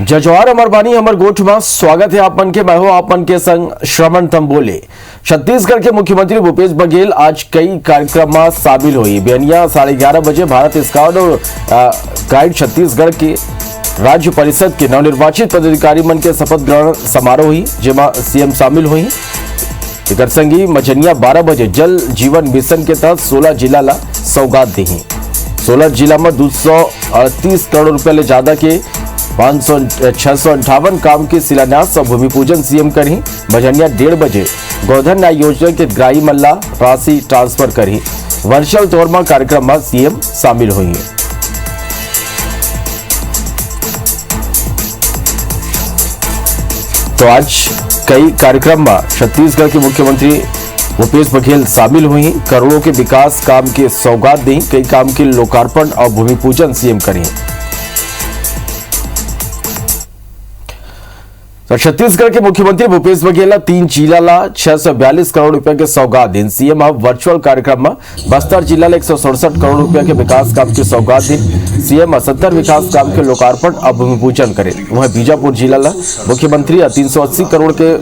जजवार अमर बानी अमर गोठ में स्वागत है आपन के। मैं हूं आपन के संग श्रवण तंबोले। छत्तीसगढ़ के मुख्यमंत्री भूपेश बघेल आज कई कार्यक्रम में शामिल हुई। बेनिया 11:30 बजे भारत स्काउट और गाइड छत्तीसगढ़ के राज्य परिषद के नवनिर्वाचित पदाधिकारी मन के शपथ ग्रहण समारोह हुई, जिसमें सीएम शामिल हुई। एक संगी मझनिया 12 बजे जल जीवन मिशन के तहत 16 जिला ला सौगात दी। 16 जिला में 238 करोड़ रुपए ले ज्यादा के 658 काम के शिलान्यास और भूमि पूजन सीएम करी। मझनिया 1:30 बजे गोधन न्याय योजना के ग्राही मल्ला राशि ट्रांसफर करी। वर्चुअल तौर में कार्यक्रम में सीएम शामिल हुई। तो आज कई कार्यक्रम में छत्तीसगढ़ के मुख्यमंत्री भूपेश बघेल शामिल हुई। करोड़ों के विकास काम के सौगात दी। कई काम के लोकार्पण और भूमि पूजन सीएम करें। तो छत्तीसगढ़ के मुख्यमंत्री भूपेश बघेल 3 जिला ला 642 करोड़ रुपए के सौगात दी। सीएम अब वर्चुअल कार्यक्रम में बस्तर जिला ला 167 करोड़ रुपए के विकास काम की सौगात दी। सीएम 70 विकास काम के लोकार्पण और भूमि पूजन करे। वहीं बीजापुर जिला ला मुख्यमंत्री 380 करोड़ के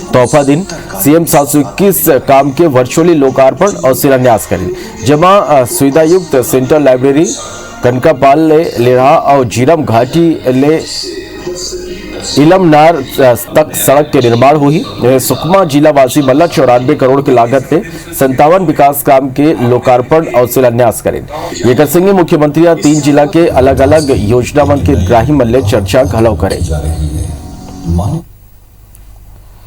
तोहफा दिन। सीएम 721 काम के वर्चुअली लोकार्पण और शिलान्यास करे, जमा सुविधा युक्त सेंट्रल लाइब्रेरी कनकापाल ले लेढ़ा और जीरम घाटी ले इलमनार तक सड़क के निर्माण हुई। सुकमा जिला वासी मल्ला 94 करोड़ की लागत के 57 विकास काम के लोकार्पण और शिलान्यास करें। ये संगे मुख्यमंत्री 3 जिला के अलग अलग योजना मन के ग्राही मल्ले चर्चा घलव करें।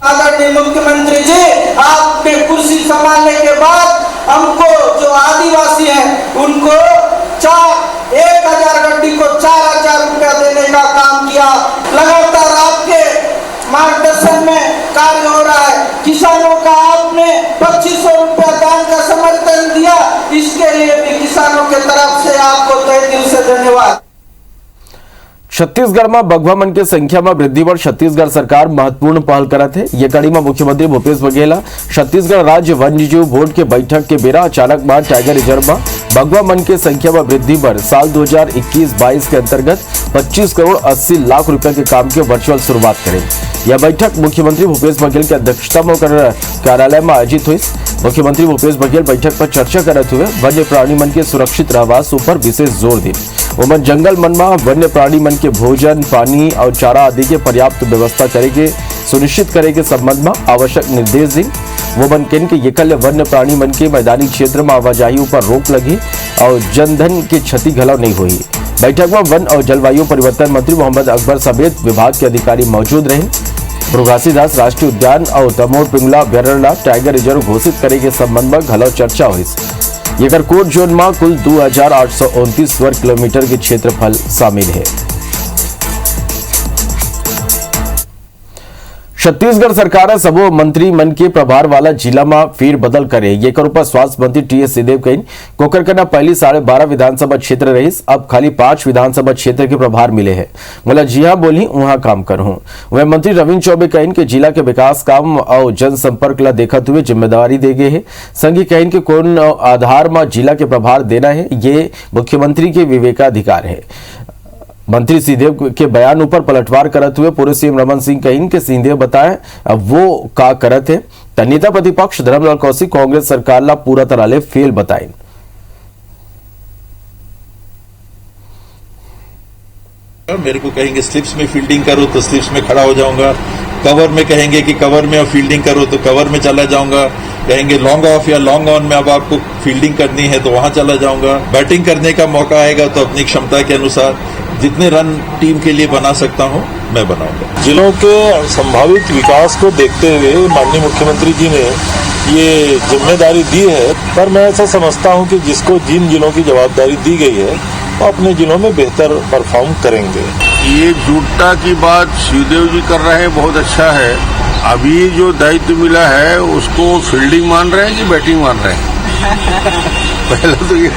आदरणीय मुख्यमंत्री जी, आपने कुर्सी संभालने के बाद हमको जो आदिवासी हैं उनको 1000 गड्डी को 4000 रुपया देने का काम किया। लगातार आपके मार्गदर्शन में कार्य हो रहा है। किसानों का आपने 2500 रुपया दान का समर्थन दिया, इसके लिए भी किसानों के तरफ से आपको तहे दिल से धन्यवाद। छत्तीसगढ़ में बघवा मन के संख्या में वृद्धि पर छत्तीसगढ़ सरकार महत्वपूर्ण पहल करत है। ये कड़ी में मुख्यमंत्री भूपेश बघेल छत्तीसगढ़ राज्य वन्यजीव बोर्ड के बैठक के बेरा अचानक में टाइगर रिजर्व में बघवा मन के संख्या में वृद्धि पर साल 2021-22 के अंतर्गत 25 करोड़ 80 लाख रुपए के काम के वर्चुअल शुरुआत करें। यह बैठक मुख्यमंत्री भूपेश बघेल की अध्यक्षता में कार्यालय में आयोजित हुई। मुख्यमंत्री भूपेश बघेल बैठक पर चर्चा करते हुए वन्य प्राणी मन के सुरक्षित रहवास पर विशेष जोर दी। उमन जंगल मन में वन्य प्राणी मन के भोजन, पानी और चारा आदि के पर्याप्त व्यवस्था करेंगे सुनिश्चित करे के संबंध में आवश्यक निर्देश दी। वो मन के एकल वन्य प्राणी मन के मैदानी क्षेत्र में आवाजाही पर रोक लगी और जनधन की क्षति घलव नहीं हुई। बैठक में वन और जलवायु परिवर्तन मंत्री मोहम्मद अकबर समेत विभाग के अधिकारी मौजूद रहे। मुरुघासीदास राष्ट्रीय उद्यान और दमोह पिंगला अभ्यारण्य टाइगर रिजर्व घोषित करे के संबंध में घलव चर्चा हुई। ये कोर्ट जोन में कुल 2829 वर्ग किलोमीटर के क्षेत्रफल शामिल है। छत्तीसगढ़ सरकार सबो मंत्री मन के प्रभार वाला जिला में फेर बदल करे। ये पर स्वास्थ्य मंत्री टीएस सिंहदेव कहीं कोकरकना पहली 12.5 विधानसभा क्षेत्र रही, अब खाली 5 विधानसभा क्षेत्र के प्रभार मिले हैं। बोला जी हाँ बोली वहां काम करूं। वह मंत्री रविंद्र चौबे कहीं के जिला के विकास काम और जनसंपर्क ला देखते हुए जिम्मेदारी दे गए है। संगी कहीं के कौन आधार में जिला के प्रभार देना है, ये मुख्यमंत्री के विवेकाधिकार है। मंत्री सिंहदेव के बयान ऊपर पलटवार करते हुए पूर्व सीएम रमन सिंह कहीं के सिंहदेव बताए वो का करत है। नेता प्रतिपक्ष धर्मलाल कौशिक कांग्रेस सरकार ला पूरा तरह ले फेल बताए। मेरे को कहेंगे स्लिप्स में फील्डिंग करो तो स्लिप्स में खड़ा हो जाऊंगा। कवर में कहेंगे कि कवर में फील्डिंग करो तो कवर में चला जाऊंगा। कहेंगे लॉन्ग ऑफ या लॉन्ग ऑन में अब आपको फील्डिंग करनी है तो वहां चला जाऊंगा। बैटिंग करने का मौका आएगा तो अपनी क्षमता के अनुसार जितने रन टीम के लिए बना सकता हूं मैं बनाऊंगा। जिलों के संभावित विकास को देखते हुए माननीय मुख्यमंत्री जी ने ये जिम्मेदारी दी है, पर मैं ऐसा समझता हूं कि जिसको जिन जिलों की जवाबदारी दी गई है वो अपने जिलों में बेहतर परफॉर्म करेंगे। ये जुटता की बात शिवदेव जी कर रहे हैं, बहुत अच्छा है। अभी जो दायित्व मिला है उसको फील्डिंग मान रहे हैं कि बैटिंग मान रहे हैं? पहले तो ये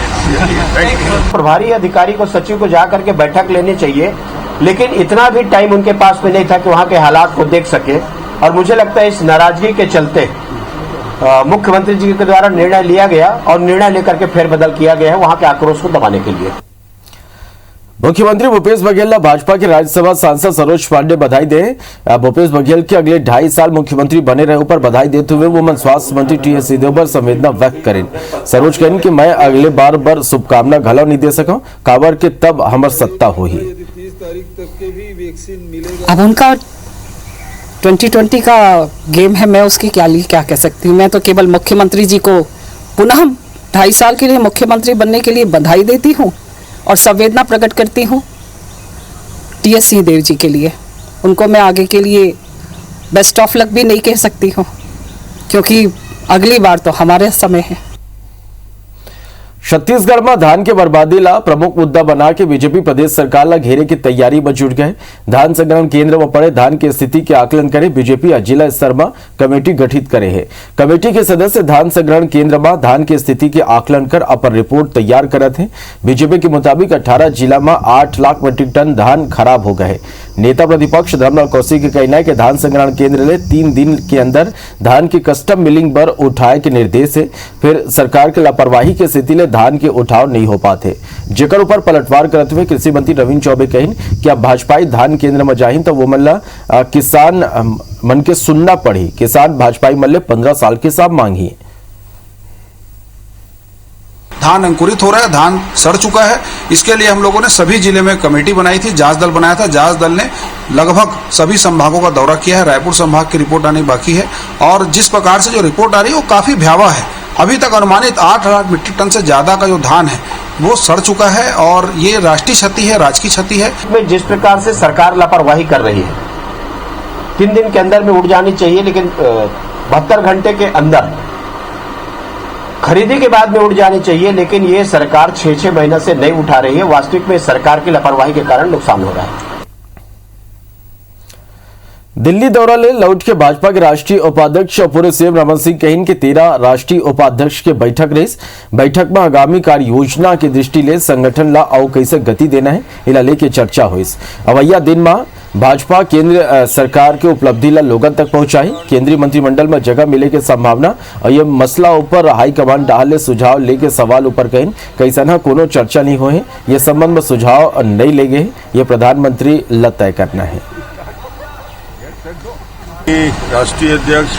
प्रभारी अधिकारी को सचिव को जाकर के बैठक लेनी चाहिए, लेकिन इतना भी टाइम उनके पास में नहीं था कि वहां के हालात को देख सके। और मुझे लगता है इस नाराजगी के चलते मुख्यमंत्री जी के द्वारा निर्णय लिया गया और निर्णय लेकर के फेरबदल किया गया है वहां के आक्रोश को दबाने के लिए। मुख्यमंत्री भूपेश बघेल भाजपा के राज्यसभा सांसद सरोज पांडे बधाई दे। भूपेश बघेल के अगले 2.5 साल मुख्यमंत्री बने रहे पर बधाई देते हुए वो स्वास्थ्य मंत्री टी.एस. सिंहदेव पर संवेदना व्यक्त करें। सरोज कहन कि मैं अगले बार शुभकामना घलो नहीं दे सका काबर के तब हमर सत्ता हो ही। 30 तारीख तक के भी वैक्सीन मिलेगा। अब उनका 2020 का गेम है, मैं उसकी क्या कह सकती हूँ। मैं तो केवल मुख्यमंत्री जी को पुनः 2.5 साल के लिए मुख्यमंत्री बनने के लिए बधाई देती हूँ और संवेदना प्रकट करती हूँ टी.एस. सिंहदेव जी के लिए। उनको मैं आगे के लिए बेस्ट ऑफ लक भी नहीं कह सकती हूँ क्योंकि अगली बार तो हमारे समय है। छत्तीसगढ़ में धान के बर्बादी ला प्रमुख मुद्दा बना के बीजेपी प्रदेश सरकार ला घेरे की तैयारी में जुट गए। धान संग्रहण केंद्र में पड़े धान की स्थिति के आकलन करे बीजेपी जिला स्तर में कमेटी गठित करे है। कमेटी के सदस्य धान संग्रहण केंद्र में धान की स्थिति के आकलन कर अपन रिपोर्ट तैयार करत हैं। बीजेपी के मुताबिक 18 जिला में 8 लाख मीट्रिक टन धान खराब हो गए। नेता प्रतिपक्ष धर्मलाल कौशिक का कहना है कि धान संग्रहण केंद्र ले 3 दिन के अंदर धान की कस्टम मिलिंग पर उठाए के निर्देश है। फिर सरकार के लापरवाही के स्थिति ले धान के उठाव नहीं हो पाते, जेकर ऊपर पलटवार करते हुए कृषि मंत्री रविंद्र चौबे कहिन कि अब भाजपाई धान केंद्र में जाहिन तो वो मल्ला किसान मन के सुनना पड़ी। किसान भाजपाई मल्ले 15 साल के साथ मांगी। धान अंकुरित हो रहा है, धान सड़ चुका है। इसके लिए हम लोगों ने सभी जिले में कमेटी बनाई थी, जांच दल बनाया था। जांच दल ने लगभग सभी संभागों का दौरा किया है। रायपुर संभाग की रिपोर्ट आनी बाकी है और जिस प्रकार से जो रिपोर्ट आ रही है वो काफी भयावह है। अभी तक अनुमानित 8 लाख मीट्रिक टन से ज्यादा का जो धान है वो सड़ चुका है और ये राष्ट्रीय क्षति है, राजकीय क्षति है। में जिस प्रकार से सरकार लापरवाही कर रही है, 3 दिन के अंदर में उठ जानी चाहिए, लेकिन 72 घंटे के अंदर खरीदी के बाद में उठ जानी चाहिए, लेकिन ये सरकार 6-6 महीने से नहीं उठा रही है। वास्तविक में सरकार की लापरवाही के कारण नुकसान हो रहा है। दिल्ली दौरा ले लौट के भाजपा के राष्ट्रीय उपाध्यक्ष पूर्व सीएम रमन सिंह कहिन के 13 राष्ट्रीय उपाध्यक्ष के बैठक रही। बैठक में आगामी कार्य योजना की दृष्टि ले संगठन ला और कैसे गति देना है इला लेके चर्चा हुई। अवैया दिन में भाजपा केंद्र सरकार के उपलब्धि ला लोगन तक पहुंचाई। केंद्रीय मंत्रिमंडल में जगह मिले के संभावना और ये मसला ऊपर हाईकमान डाले सुझाव लेके सवाल ऊपर कहिन कैसा कोनो चर्चा नहीं हुए। ये संबंध में सुझाव नहीं ले गए, ये प्रधानमंत्री ला तय करना है। राष्ट्रीय अध्यक्ष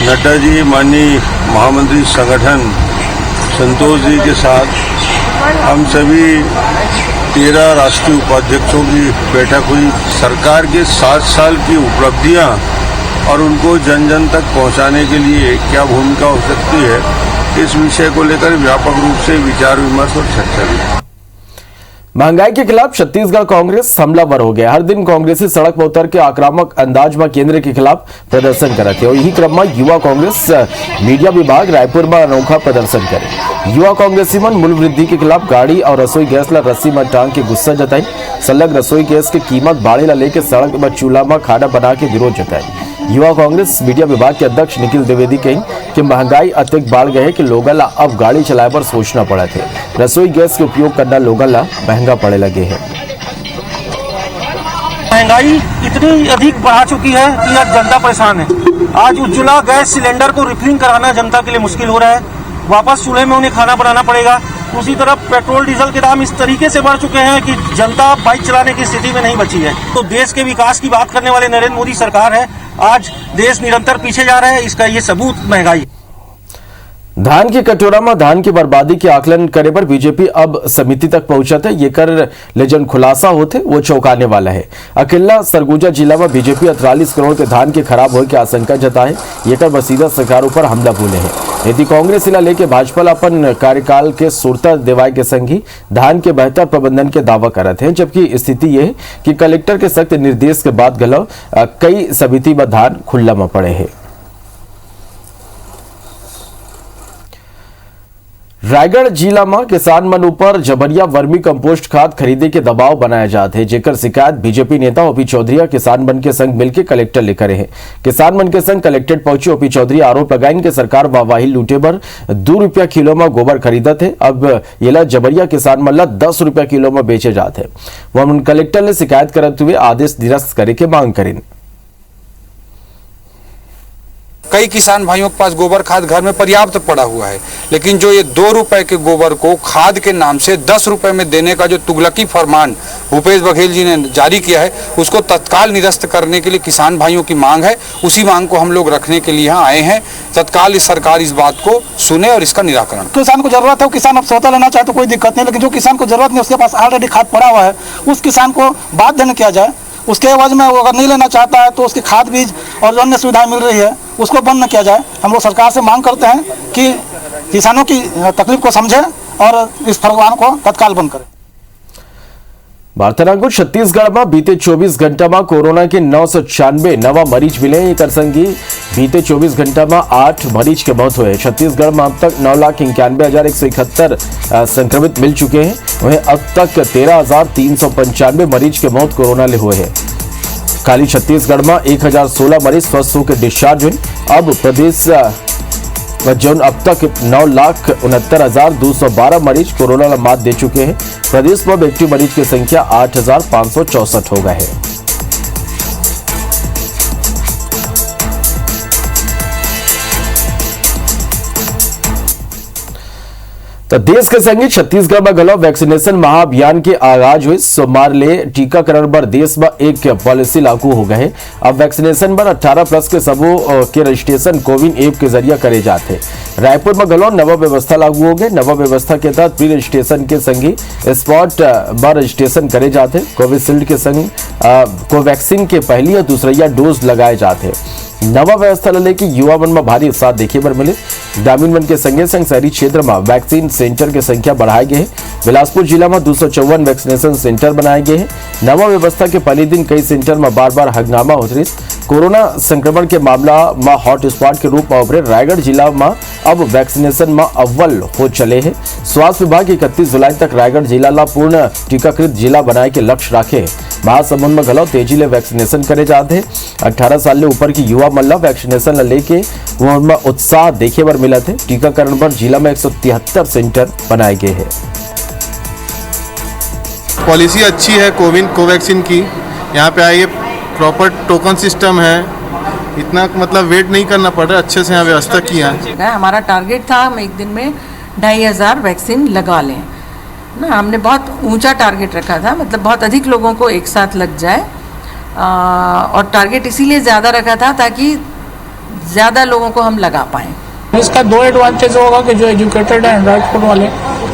नड्डा जी, माननीय महामंत्री संगठन संतोष जी के साथ हम सभी 13 राष्ट्रीय उपाध्यक्षों की बैठक हुई। सरकार के 7 साल की उपलब्धियां और उनको जन जन तक पहुंचाने के लिए क्या भूमिका हो सकती है, इस विषय को लेकर व्यापक रूप से विचार विमर्श और चर्चा हुई। महंगाई के खिलाफ छत्तीसगढ़ कांग्रेस हमलावर हो गया। हर दिन कांग्रेसी सड़क पर उतर के आक्रामक अंदाज में केंद्र के खिलाफ प्रदर्शन करते हैं और यही क्रम में युवा कांग्रेस मीडिया विभाग रायपुर में अनोखा प्रदर्शन करे। युवा कांग्रेसी मन मूल्य वृद्धि के खिलाफ गाड़ी और रसोई गैस ला रस्सी में टांग के गुस्सा जताई। सलग रसोई गैस की कीमत बाढ़े ला लेके सड़क में चूल्हा में खाना बना के विरोध जताई। युवा कांग्रेस मीडिया विभाग के अध्यक्ष निखिल द्विवेदी कही कि महंगाई अत्यधिक बढ़ गए कि लोगों ला अब गाड़ी चलाए पर सोचना पड़ा थे। रसोई गैस के उपयोग करना लोगों ला महंगा पड़े लगे है। महंगाई इतनी अधिक बढ़ा चुकी है कि आज जनता परेशान है। आज उज्ज्वला गैस सिलेंडर को रिफिलिंग कराना जनता के लिए मुश्किल हो रहा है। वापस चूल्हे में उन्हें खाना बनाना पड़ेगा। दूसरी तरफ पेट्रोल डीजल के दाम इस तरीके से बढ़ चुके हैं कि जनता बाइक चलाने की स्थिति में नहीं बची है। तो देश के विकास की बात करने वाले नरेंद्र मोदी सरकार है, आज देश निरंतर पीछे जा रहा है। इसका ये सबूत महंगाई। धान की कटोरा में धान की बर्बादी के आकलन करे पर बीजेपी अब समिति तक पहुंचत है। ये कर ले जन खुलासा होते वो चौंकाने वाला है। अकेला सरगुजा जिला में बीजेपी 43 करोड़ के धान के खराब होने की आशंका जताए। ये कर बसीदा सरकार पर हमला बोले है। यदि कांग्रेस इला लेके भाजपा अपन कार्यकाल के सुरता देवाय के संगी धान के बेहतर प्रबंधन के दावा करत हैं, जबकि स्थिति ये है कि कलेक्टर के सख्त निर्देश के बाद गलव कई समिति में धान खुला में पड़े हैं। रायगढ़ जिला में किसान मन ऊपर जबरिया वर्मी कंपोस्ट खाद खरीदे के दबाव बनाया जाते हैं, जेकर शिकायत बीजेपी नेता ओपी चौधरी किसान मन के संग मिलकर कलेक्टर ले करे हैं। किसान मन के संग कलेक्टेड पहुंचे ओपी चौधरी आरोप लगाइन कि सरकार वाहवाही लूटे पर 2 रुपया किलो में गोबर खरीदत है। अब ये जबरिया किसान मन ला 10 रुपया किलो में बेचे जाते हैं। वह कलेक्टर ने शिकायत करते हुए आदेश निरस्त करे के मांग करें। कई किसान भाइयों के पास गोबर खाद घर में पर्याप्त पड़ा हुआ है, लेकिन जो ये 2 रुपए के गोबर को खाद के नाम से 10 रुपए में देने का जो तुगलकी फरमान भूपेश बघेल जी ने जारी किया है, उसको तत्काल निरस्त करने के लिए किसान भाइयों की मांग है। उसी मांग को हम लोग रखने के लिए यहाँ आए हैं। तत्काल इस सरकार इस बात को सुने और इसका निराकरण। किसान को जरूरत है, किसान अब स्वतः लेना चाहे तो कोई दिक्कत नहीं, लेकिन जो किसान को जरूरत नहीं, उसके पास ऑलरेडी खाद पड़ा हुआ है, उस किसान को बाध्य न किया जाए। उसके एवज में वो अगर नहीं लेना चाहता है तो उसकी खाद बीज और जो अन्य सुविधाएं मिल रही है उसको बंद न किया जाए। हम लोग सरकार से मांग करते हैं कि किसानों की तकलीफ को समझे और इस फरमान को तत्काल बंद करें। वार्तालाप छत्तीसगढ़ में बीते 24 घंटा में कोरोना के 996 नवा मरीज मिले। एक संगी बीते 24 घंटा में 8 मरीज के मौत हुए। छत्तीसगढ़ में अब तक 9,91,171 संक्रमित मिल चुके हैं। वहीं अब तक 13,395 मरीज के मौत कोरोना ले हुए हैं। खाली छत्तीसगढ़ में 1,016 मरीज स्वस्थ होकर डिस्चार्ज हुए। अब प्रदेश जौन अब तक 9,69,212 मरीज कोरोना में मात दे चुके हैं। प्रदेश में एक्टिव मरीज की संख्या 8,564 हो गए हैं। तो देश के संगे छत्तीसगढ़ में गलो वैक्सीनेशन महाअभियान के आगाज हुए। सोमवार ले टीकाकरण पर देश में एक पॉलिसी लागू हो गए। अब वैक्सीनेशन पर 18+ के सबों के रजिस्ट्रेशन कोविन ऐप के जरिए करे जाते। रायपुर में गलो नवा व्यवस्था लागू हो गए। नवा व्यवस्था के तहत प्री रजिस्ट्रेशन के संगी स्पॉट पर रजिस्ट्रेशन करे जाते। कोविशील्ड के संग कोवैक्सीन के पहली और दूसरा डोज लगाए जाते। नवा व्यवस्था लेके युवा मन में भारी उत्साह देखे पर मिले। ग्रामीण मन के संगे संग शहरी क्षेत्र में वैक्सीन सेंटर की संख्या बढ़ाए गए हैं। बिलासपुर जिला में 254 वैक्सीनेशन सेंटर बनाए गए हैं। नवा व्यवस्था के पहले दिन कई सेंटर में बार-बार हंगामा हो रही। कोरोना संक्रमण के मामला में हॉट स्पॉट के रूप में उभरे रायगढ़ जिला में अब वैक्सीनेशन में अव्वल हो चले हैं। स्वास्थ्य विभाग 31 जुलाई तक रायगढ़ जिला ला पूर्ण टीकाकृत जिला बनाए के लक्ष्य रखे। महासमुंद में गलो तेजी ले वैक्सीनेशन करे जाते। 18 साल ले ऊपर की युवा मल्ला वैक्सीनेशन लेके उनमें उत्साह देखे पर मिला थे। टीकाकरण पर जिला में 173 सेंटर बनाए गए हैं। पॉलिसी अच्छी है कोवैक्सीन की। यहाँ पे आइए, प्रॉपर टोकन सिस्टम है, इतना मतलब वेट नहीं करना पड़ रहा, अच्छे से यहाँ व्यवस्था किया है। हमारा टारगेट था हम एक दिन में 2,500 वैक्सीन लगा लें ना। हमने बहुत ऊंचा टारगेट रखा था, मतलब बहुत अधिक लोगों को एक साथ लग जाए। और टारगेट इसीलिए ज़्यादा रखा था ताकि ज़्यादा लोगों को हम लगा पाएँ। इसका 2 एडवांटेज होगा कि जो एजुकेटेड है एंड्रॉइड वाले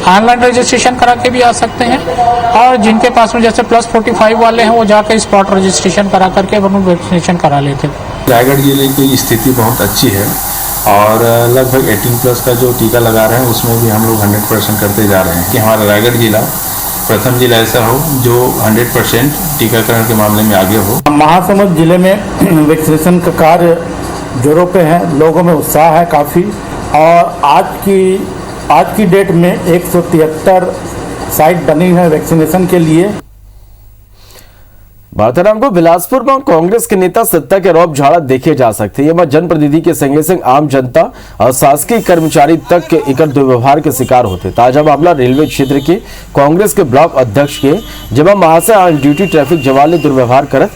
ऑनलाइन रजिस्ट्रेशन करा के भी आ सकते हैं, और जिनके पास में जैसे +45 वाले हैं वो जाकर स्पॉट रजिस्ट्रेशन करा करके वैक्सीनेशन करा लेते हैं। रायगढ़ जिले की स्थिति बहुत अच्छी है और लगभग 18+ का जो टीका लगा रहे हैं उसमें भी हम लोग 100% करते जा रहे हैं कि हमारा रायगढ़ जिला प्रथम जिला ऐसा हो जो 100% टीकाकरण के मामले में आगे हो। महासमुंद जिले में वैक्सीनेशन का कार्य जोरों पे है, लोगों में उत्साह है काफ़ी। और आज की डेट में 173 साइट बनी है वैक्सीनेशन के लिए। वार्तालाप को बिलासपुर में कांग्रेस के नेता सत्ता के रौब झाड़ा देखे जा सकते हैं। जनप्रतिनिधि के संगे संग आम जनता और शासकीय कर्मचारी तक के एक दुर्व्यवहार के शिकार होते। ताजा मामला रेलवे क्षेत्र के कांग्रेस के ब्लॉक अध्यक्ष के जब महाशय ऑन ड्यूटी ट्रैफिक जवान ने दुर्व्यवहार करत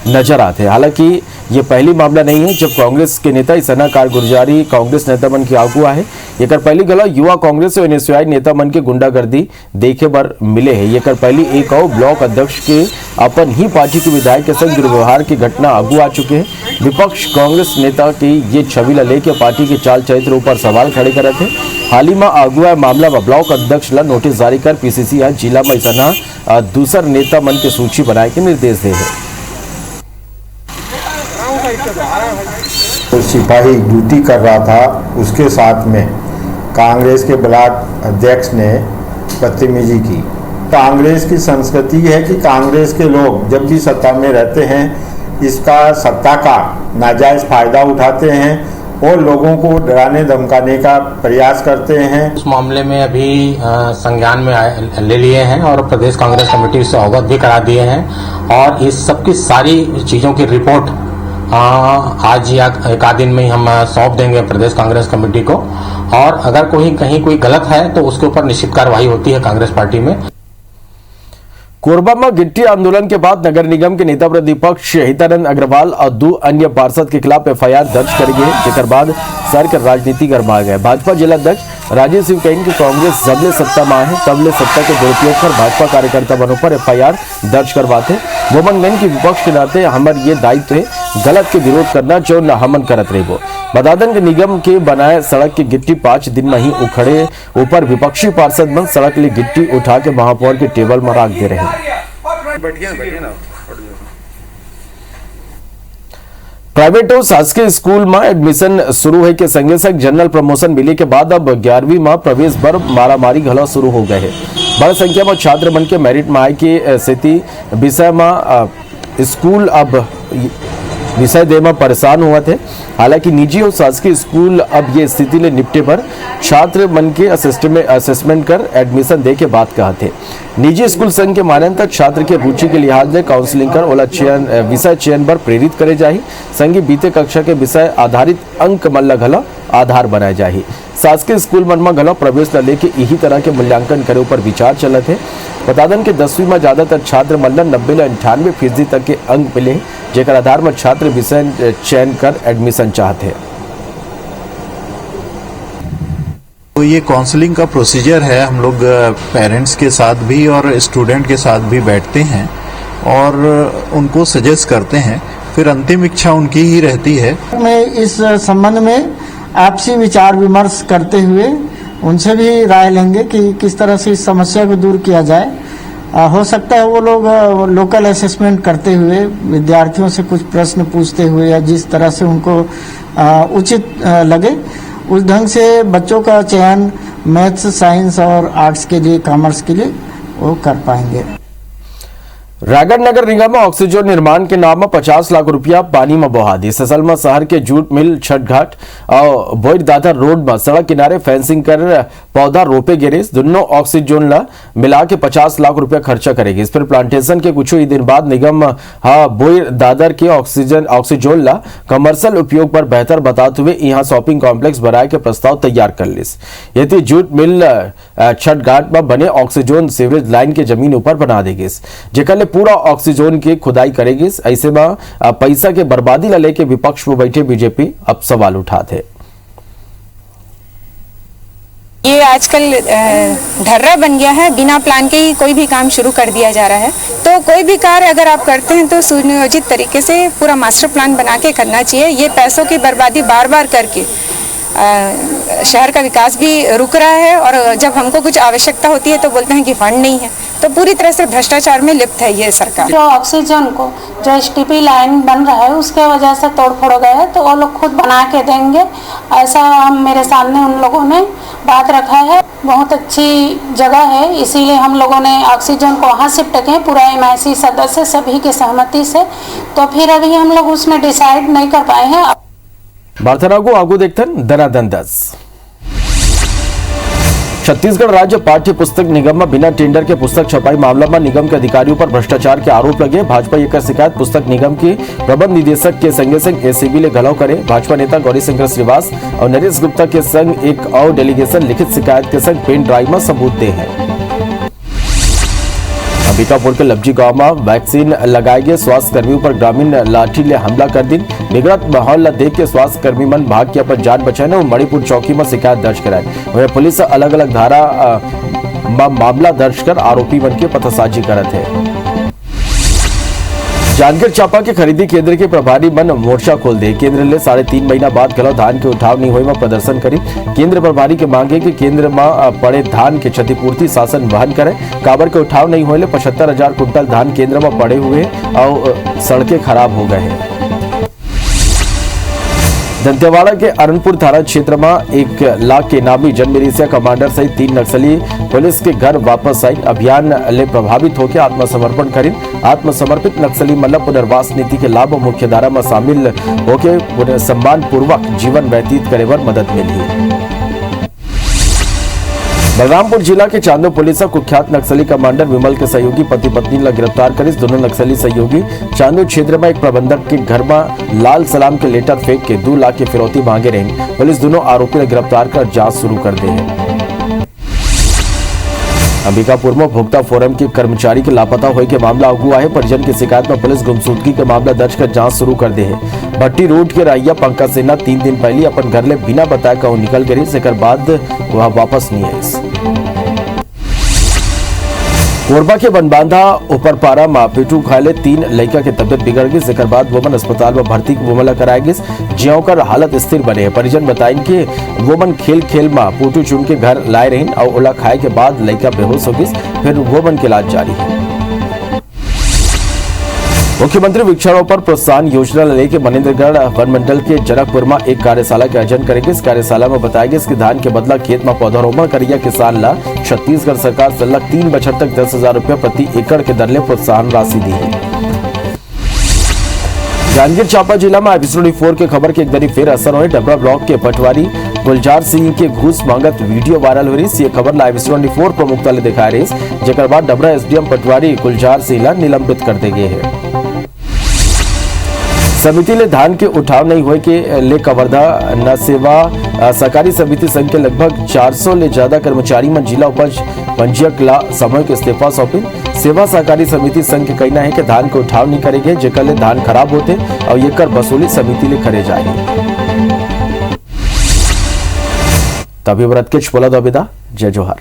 नजर आते। हालांकि ये पहली मामला नहीं है जब कांग्रेस के नेता इसना कारगुजारी कांग्रेस नेता मन की आगुआ है। ये पहली गला युवा कांग्रेस और एनएसयूआई नेता मन के गुंडागर्दी देखे पर मिले हैं। ये पहली एक और ब्लॉक अध्यक्ष के अपन ही पार्टी के विधायक के संग दुर्व्यवहार की घटना आगू आ चुके हैं। विपक्ष कांग्रेस नेता की ये छवि लेके पार्टी के चाल चरित्र ऊपर सवाल खड़े करे थे। हाल ही में आगुआ मामला में ब्लॉक अध्यक्ष ला नोटिस जारी कर पीसीसी जिला में इसना दूसर नेता मन की सूची बनाए के निर्देश दे है। तो सिपाही ड्यूटी कर रहा था, उसके साथ में कांग्रेस के ब्लॉक अध्यक्ष ने बदतमीजी की। कांग्रेस की संस्कृति है कि कांग्रेस के लोग जब भी सत्ता में रहते हैं इसका सत्ता का नाजायज फायदा उठाते हैं और लोगों को डराने धमकाने का प्रयास करते हैं। उस मामले में अभी संज्ञान में ले लिए हैं और प्रदेश कांग्रेस कमेटी से अवगत भी करा दिए हैं और इस सब की सारी चीजों की रिपोर्ट आज या एक आध दिन में ही हम सौंप देंगे प्रदेश कांग्रेस कमेटी को। और अगर कहीं कोई गलत है तो उसके ऊपर निश्चित कार्रवाई होती है कांग्रेस पार्टी में। कोरबा में गिट्टी आंदोलन के बाद नगर निगम के नेता प्रतिपक्ष हितानंद अग्रवाल और 2 अन्य पार्षद के खिलाफ एफआईआर दर्ज करी गई, जिसके बाद सर राजनीति गरमा गए। भाजपा जिलाध्यक्ष राजीव सिंह कहें कि कांग्रेस जबले सत्ता में है तबले सत्ता के दुरुपयोग कर भाजपा कार्यकर्ता बनों पर एफआईआर दर्ज करवाते। वो मनगन की विपक्ष के नाते हमार ये दायित्व है गलत के विरोध करना जो न हमन करत रहे। वो बदादन के निगम के बनाए सड़क की गिट्टी 5 दिन में ही उखड़े ऊपर विपक्षी पार्षद बन सड़क लिए गिट्टी उठा के महापौर के टेबल में रख दे रहे। प्राइवेट और शासकीय स्कूल में एडमिशन शुरू है के संगे संग जनरल प्रमोशन मिले के बाद अब 11वीं में प्रवेश पर मारामारी घलो शुरू हो गए है। बड़ी संख्या में छात्र बन के मेरिट में आए के स्थिति विषय में स्कूल अब विषय दे में परेशान हुआ थे। हालांकि निजी और शासकीय स्कूल अब ये स्थिति ले निपटे पर छात्र मन के असेसमेंट कर एडमिशन दे के बात कहा थे। निजी स्कूल संघ के मानन तक छात्र के रुचि के लिहाज से काउंसलिंग कर ओला विषय चयन पर प्रेरित करे जाही। संघ बीते कक्षा के विषय आधारित अंक मल्ला घला आधार बनाए जाही। शासकीय स्कूल मन में घलो प्रवेश न लेके यही तरह के मूल्यांकन करे ऊपर विचार चलत है। बता दें कि 10वीं में ज्यादातर छात्र मन 90 से 98% तक के अंक मिले, जेकर आधार में छात्र विषय चयन कर एडमिशन चाहते हैं। तो ये काउंसलिंग का प्रोसीजर है। हम लोग पेरेंट्स के साथ भी और स्टूडेंट के साथ भी बैठते हैं और उनको सजेस्ट करते हैं, फिर अंतिम इच्छा उनकी ही रहती है। मैं इस संबंध में आपसी विचार विमर्श करते हुए उनसे भी राय लेंगे कि किस तरह से इस समस्या को दूर किया जाए। हो सकता है वो लोग लोकल असेसमेंट करते हुए विद्यार्थियों से कुछ प्रश्न पूछते हुए या जिस तरह से उनको उचित लगे उस ढंग से बच्चों का चयन मैथ्स, साइंस और आर्ट्स के लिए, कॉमर्स के लिए वो कर पाएंगे। रायगढ़ नगर निगम में ऑक्सीजन निर्माण के नाम में 50 लाख रुपया पानी में बहा दी। ससल में शहर के जूट मिल, छठ घाट और बोईर दादर रोड में सड़क किनारे फेंसिंग कर पौधा रोपे गिरे। दोनों ऑक्सीजन ला मिला के 50 लाख रुपया खर्चा करेगी। इस पर प्लांटेशन के कुछ ही दिन बाद निगम बोईर दादर के ऑक्सीजन ला कमर्शियल उपयोग पर बेहतर बताते हुए यहाँ शॉपिंग कॉम्प्लेक्स बनाए के प्रस्ताव तैयार कर लिस। यदि जूट मिल छठ घाट में बने ऑक्सीजन सीवरेज लाइन के जमीन ऊपर बना देगी, जेकर पूरा ऑक्सीजन की खुदाई करेगी। ऐसे में पैसा के बर्बादी ला लेके विपक्ष में बैठे बीजेपी अब सवाल उठाते। ये आजकल ढर्रा बन गया है, बिना प्लान के ही कोई भी काम शुरू कर दिया जा रहा है। तो कोई भी कार्य अगर आप करते हैं तो सुनियोजित तरीके से पूरा मास्टर प्लान बना के करना चाहिए। ये पैसों की बर्बादी बार बार करके शहर का विकास भी रुक रहा है और जब हमको कुछ आवश्यकता होती है तो बोलते हैं कि फंड नहीं है। तो पूरी तरह से भ्रष्टाचार में लिप्त है ये सरकार। जो ऑक्सीजन को जो एसटीपी लाइन बन रहा है उसके वजह से तोड़फोड़ गए है, तो वो लोग खुद बना के देंगे, ऐसा हम मेरे सामने उन लोगों ने बात रखा है। बहुत अच्छी जगह है, इसीलिए हम लोगों ने ऑक्सीजन को वहाँ शिफ्ट किए पूरा MIC सदस्य सभी के सहमति से। तो फिर अभी हम लोग उसमें डिसाइड नहीं कर पाए हैं। वार्ता को आगू देखते दनादन 10। छत्तीसगढ़ राज्य पाठ्य पुस्तक निगम में बिना टेंडर के पुस्तक छपाई मामला में निगम के अधिकारियों पर भ्रष्टाचार के आरोप लगे। भाजपा ये शिकायत पुस्तक निगम के प्रबंध निदेशक के संगे संग ACB ले घलाव करे। भाजपा नेता गौरी शंकर श्रीवास और नरेश गुप्ता के संग एक और डेलीगेशन लिखित शिकायत के संग पेन ड्राइव में सबूत दे हैं। अंबिकापुर के लब्जी गांव में वैक्सीन लगाए गए स्वास्थ्य कर्मियों पर ग्रामीण लाठी ले हमला कर दी। बिगड़त माहौल देख के स्वास्थ्य कर्मी मन भाग के अपन जान बचाने और मणिपुर चौकी में शिकायत दर्ज कराई। वहीं पुलिस अलग अलग धारा मामला दर्ज कर आरोपी मन के पतासाजी करत है। जांजगीर चांपा के खरीदी केंद्र के प्रभारी मन मोर्चा खोल दे। केंद्र ले 3.5 महीना बाद गलो धान के उठाव नहीं हुए में प्रदर्शन करी। केंद्र प्रभारी के मांगे कि केंद्र में पड़े धान के क्षतिपूर्ति शासन वहन करे। काबर के उठाव नहीं हुए 75,000 कुंटल धान केंद्र में पड़े हुए और सड़कें खराब हो गए हैं। दंतेवाड़ा के अरनपुर थाना क्षेत्र में 1 लाख के इनामी जनमिलिशिया कमांडर सहित 3 नक्सली पुलिस के घर वापस आई। अभियान ले प्रभावित होकर आत्मसमर्पण करी। आत्मसमर्पित नक्सली मतलब पुनर्वास नीति के लाभ मुख्यधारा में शामिल होकर सम्मान पूर्वक जीवन व्यतीत करे पर मदद मिली। बलरामपुर जिला के चांदो पुलिस कुख्यात नक्सली कमांडर विमल के सहयोगी पति पत्नी ला गिरफ्तार कर। दोनों नक्सली सहयोगी चांदो क्षेत्र में एक प्रबंधक के घर में लाल सलाम के लेटर फेंक के 2 लाख की फिरौती मांगे रही। पुलिस दोनों आरोपी ने गिरफ्तार कर जांच शुरू कर दी है। अंबिकापुर में उपभोक्ता फोरम के कर्मचारी के लापता होने के मामला हुआ है। परिजन की शिकायत में पुलिस गुमशुदगी के मामला दर्ज कर जांच शुरू कर दे है। भट्टी रोड के रहिया पंकज सिन्हा 3 दिन पहले अपन घर ले बिना बताए कहूं निकल गए, जेकर बाद वह वापस नहीं आई। कोरबा के बनबांधा उपरपारा में पेटू खाले 3 लड़का की तबियत बिगड़ गई, जेकर बाद वोमन अस्पताल में भर्ती वोमला कराया गई, ज्यों कर हालत स्थिर बने है। परिजन बताइन कि वोमन खेल में पोटू चुन के घर लाए रही और ओला खाए के बाद लड़का बेहोश हो गई, फिर वोमन के इलाज जारी है। मुख्यमंत्री वृक्षारोपण प्रोत्साहन योजना लेके मनेन्द्रगढ़ वन मंडल के जनकपुर में एक कार्यशाला का आयोजन करेंगे। इस कार्यशाला में बताया गया कि धान के बदला खेत में पौधारोपण करिया किसान ला छत्तीसगढ़ सरकार से लग 3 बछर तक 10,000 रुपया प्रति एकड़ के दर ले प्रोत्साहन राशि दी है। जांजगीर चांपा जिला में एपिसोड 4 के खबर के एक दरी फिर असर हुए। डबरा ब्लॉक के पटवारी गुलजार सिंह के घूस मांगत वीडियो वायरल हो रही। ये खबर लाइव 24 प्रमुखता ले दिखा रही, जेकर बाद डबरा एसडीएम पटवारी गुलजार सिंह ला निलंबित कर दे गए हैं। समिति ले धान के उठाव नहीं हुए के ले कवर्धा न सेवा सहकारी समिति संघ के लगभग 400 ले ज्यादा कर्मचारी में जिला उपज पंजीयक ला सामूहिक इस्तीफा सौंपी। सेवा सहकारी समिति संघ के कहना है कि धान के उठाव नहीं करेंगे, जेकर ले धान खराब होते और ये कर वसूली समिति ले करे जाए। तभी व्रत के बोला दो विदा। जय जोहार।